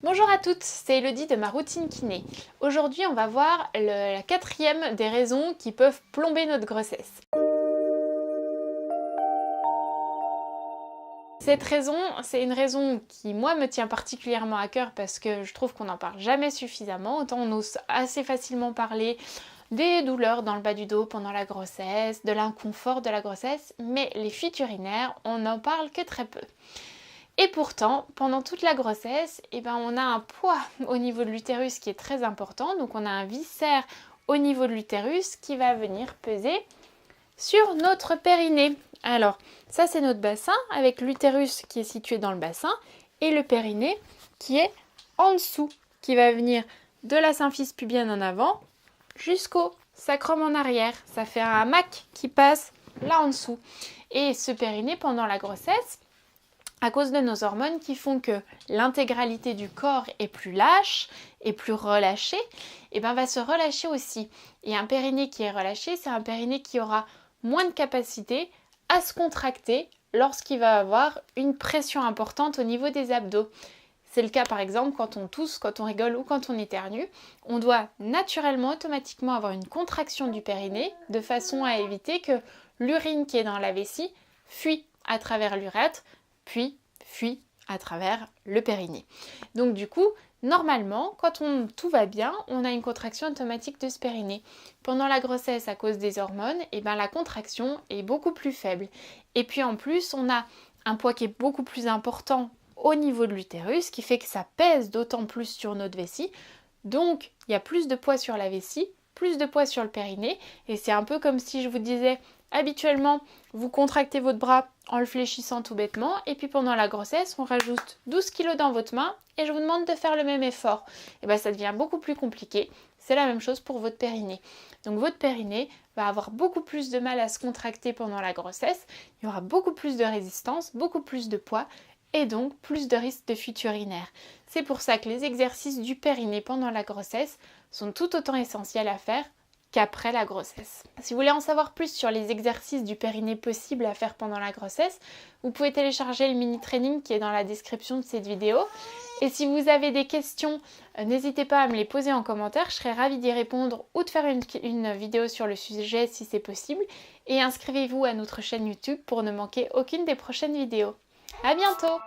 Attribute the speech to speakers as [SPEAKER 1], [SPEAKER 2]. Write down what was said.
[SPEAKER 1] Bonjour à toutes, c'est Elodie de ma routine kiné. Aujourd'hui, on va voir la quatrième des raisons qui peuvent plomber notre grossesse. Cette raison, c'est une raison qui, moi, me tient particulièrement à cœur parce que je trouve qu'on n'en parle jamais suffisamment. Autant on ose assez facilement parler des douleurs dans le bas du dos pendant la grossesse, de l'inconfort de la grossesse, mais les fuites urinaires, on n'en parle que très peu. Et pourtant, pendant toute la grossesse, on a un poids au niveau de l'utérus qui est très important. Donc on a un viscère au niveau de l'utérus qui va venir peser sur notre périnée. Alors, ça c'est notre bassin avec l'utérus qui est situé dans le bassin et le périnée qui est en dessous, qui va venir de la symphyse pubienne en avant jusqu'au sacrum en arrière. Ça fait un hamac qui passe là en dessous. Et ce périnée, pendant la grossesse, à cause de nos hormones qui font que l'intégralité du corps est plus lâche et plus relâchée, va se relâcher aussi. Et un périnée qui est relâché, c'est un périnée qui aura moins de capacité à se contracter lorsqu'il va avoir une pression importante au niveau des abdos. C'est le cas par exemple quand on tousse, quand on rigole ou quand on éternue. On doit naturellement, automatiquement avoir une contraction du périnée de façon à éviter que l'urine qui est dans la vessie fuit à travers l'urètre, puis fuit à travers le périnée. Donc du coup, normalement, quand tout va bien, on a une contraction automatique de ce périnée. Pendant la grossesse, à cause des hormones, la contraction est beaucoup plus faible. Et puis en plus, on a un poids qui est beaucoup plus important au niveau de l'utérus, qui fait que ça pèse d'autant plus sur notre vessie. Donc, il y a plus de poids sur la vessie, plus de poids sur le périnée. Et c'est un peu comme si je vous disais, habituellement, vous contractez votre bras en le fléchissant tout bêtement, et puis pendant la grossesse, on rajoute 12 kg dans votre main, et je vous demande de faire le même effort. Ça devient beaucoup plus compliqué. C'est la même chose pour votre périnée. Donc votre périnée va avoir beaucoup plus de mal à se contracter pendant la grossesse, il y aura beaucoup plus de résistance, beaucoup plus de poids, et donc plus de risque de fuite urinaire. C'est pour ça que les exercices du périnée pendant la grossesse sont tout autant essentiels à faire qu'après la grossesse. Si vous voulez en savoir plus sur les exercices du périnée possibles à faire pendant la grossesse, vous pouvez télécharger le mini-training qui est dans la description de cette vidéo. Et si vous avez des questions, n'hésitez pas à me les poser en commentaire, je serai ravie d'y répondre ou de faire une vidéo sur le sujet si c'est possible. Et inscrivez-vous à notre chaîne YouTube pour ne manquer aucune des prochaines vidéos. À bientôt!